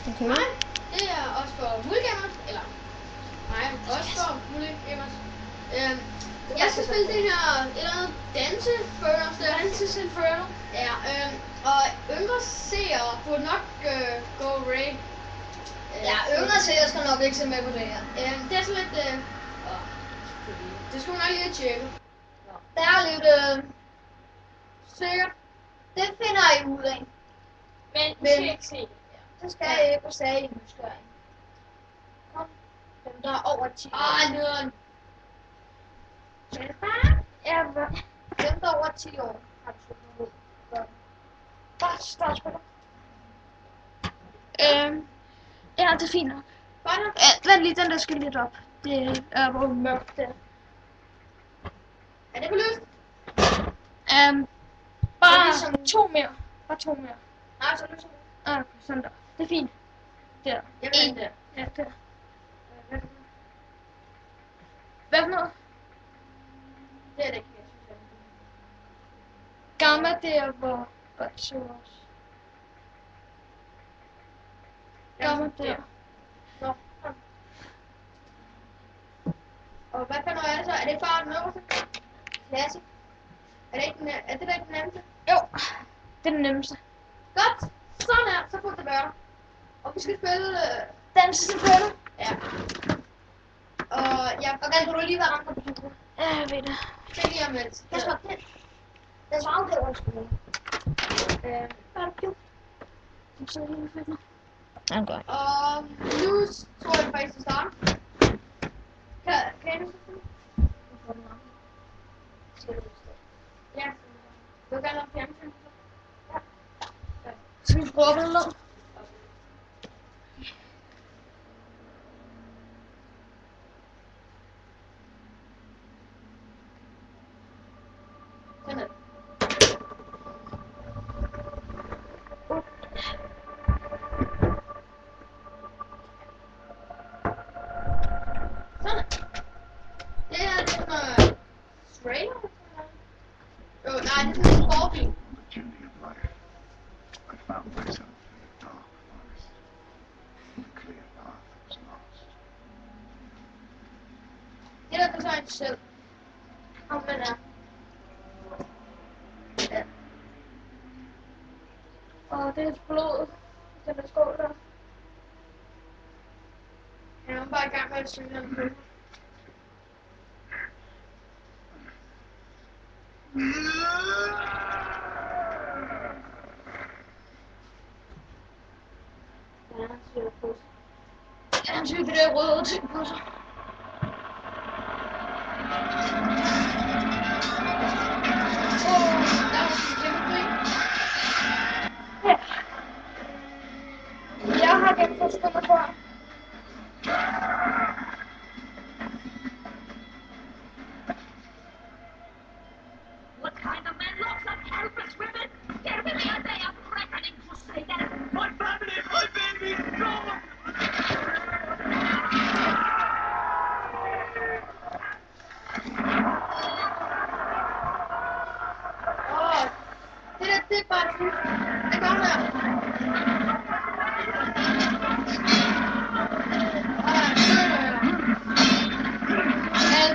Okay. Nej, det er også for mulgamers, eller nej, også for mulgamers. Jeg skal spille det her et eller andet Dances Inferno. Ja, og yngre seere burde nok gå raid. Ja, yngre seere skal nok ikke se med på det her. Det er sådan lidt, det skulle nok lige tjekke. Det er lidt Sikkert. det finder I ud af. Men I skal ikke se det. Det skal jeg ikke, og sagde I nysgerrig. Kom, dem der er over 10 år. Nederen. Ja, hvad? Dem der er over 10 år har du slået ud. Bare startspiller. Ja, det er fint nok. Vent lige, den der skal lidt op. Det er hvor mørkt der. Er det på lyst? Bare to mere. Bare to mere. Nej, så lyser det. Okay, sådan der. Det er fint. Der. Jeg vil der. Ja, der. Hvad for noget? Det er det ikke, jeg synes, jeg Gamma der, hvor godt så også. Gamma der. Nå, kom. Og hvad for noget er det så? Er det bare den øverste? Classic? Er det da ikke den nemmeste? Jo, det er den nemmeste. Godt! Sådan her, så burde det være. Og vi skal spille... Danses Inferno. Ja. Og Og kan du lige være ramt på computer? Ja, jeg ved det. det lige om lidt. Jeg tror, det svarer det over spillet. Hvad er det gjort? Den sidder lige fedt nu. Okay. Og nu tror jeg faktisk, at starte. Kan du så? Ja. Du kan gerne have fjernsyn. Skal vi prøve at den lån? Sådan er. Sådan. Det er sådan noget spray. Nej, det er sådan en sportbil. The journey of life, I found myself in a dark forest. The clear path was lost. Det der, det er så en selv. Om man er. Ja. Og det er blod. Den der skål der. Jeg er bare i gang med at synge den på. Ja, han synger på sig. Ja, han syger det der røde ting på sig. Der er en kæmpe krig. Ja. Jeg har gemt 2 sekunder før. What kind of men looks like helpless women? Give me a day of reckoning to say that my family, my baby, gone! Det der, det er bare det. Det kommer der.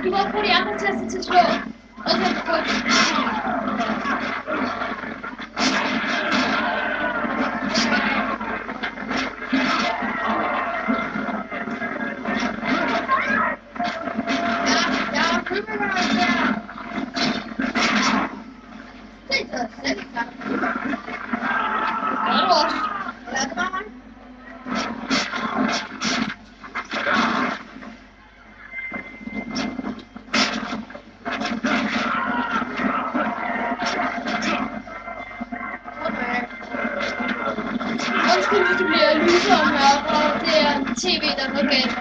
Du må bruge de andre taster til at slå. Og så er det godt. Jeg har købt mig noget der. Det er taget slet ikke klart. Ja, du også. Eller er det bare mig? Undskyld, hvis det bliver lysere og mørkere. Det er en tv, der er noget galt.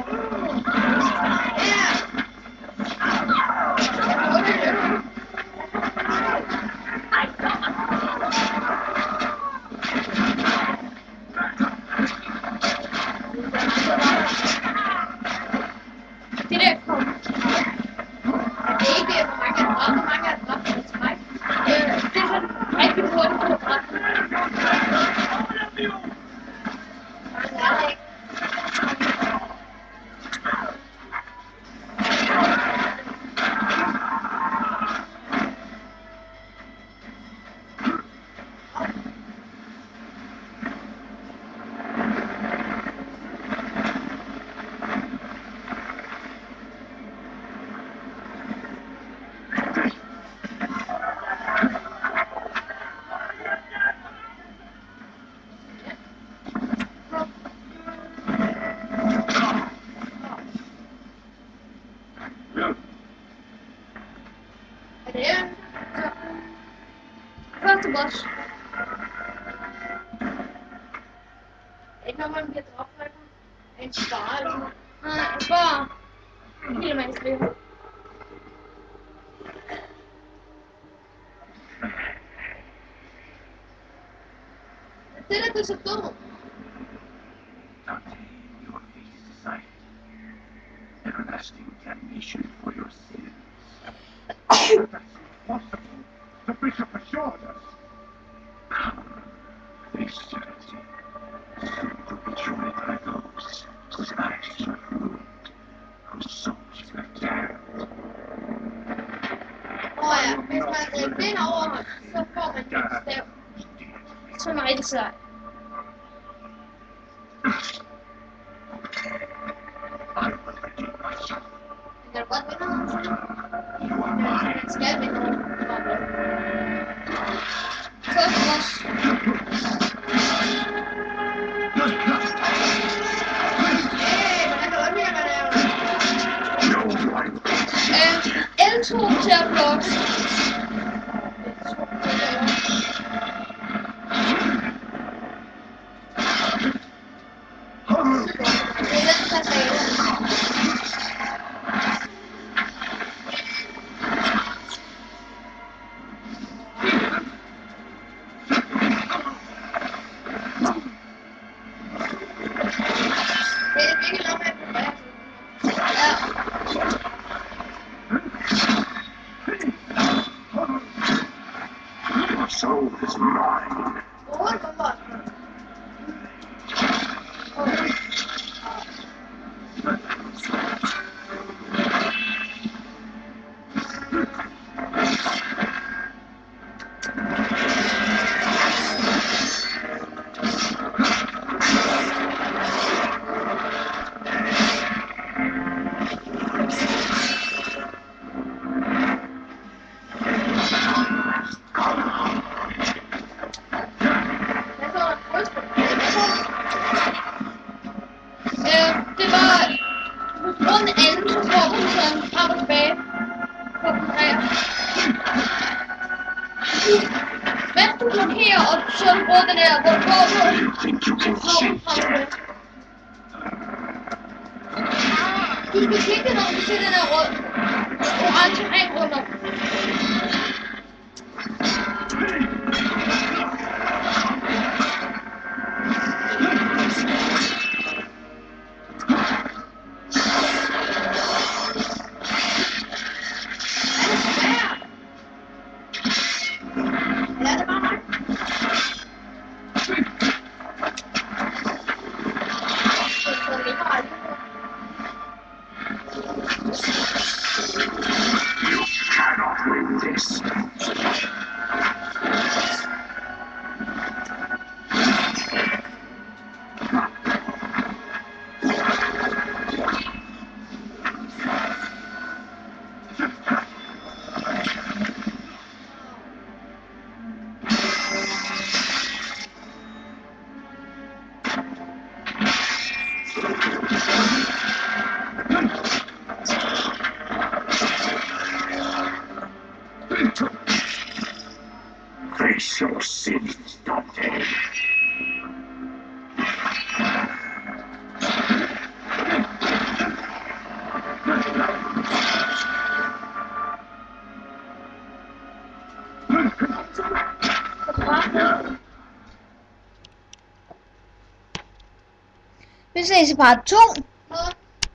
Ja. Jeg kan godt lide det. Det der kom. Det er ikke, hvor mange er dræbt, hvor mange er dræbt i træk. Det er sådan rigtig hurtigt på dræt. Mange er det du også. Ikke når man bliver dræbt af en spar eller noget. Nej, jeg tror... Helt menneskeligt. Det der, det er så dumt. Dante, your fate is decided. Everlasting damnation for your sins. That's impossible. The bishop assured us. Come, face eternity. Soon to be joined by those whose eyes are ruined, whose souls are damned. Ja, hvis man vinder over ham, så får man en stav. Som er rigtig sej. I will redeem myself. Kan du godt vinde ham? You are mine. Man skal vinde ham. Først også. Hvordan kan du undvære, hvad det er? L2 til at blokke. Det er lidt passage. Det er virkelig noget med at bevæge sig. Your soul is mine. Hvorfor? Det var på grund af anden, så får hun sådan frem og tilbage på den her. Mens du blokerer, og så bruger den der, hvor du går på, You think you can frem og tilbage. Du skal kigge, når du ser den der rød, orange ring rundt om. Ja, det var mig. Så det var aldrig. You cannot win this. Face your sins, Dante. Vi ses i part 2.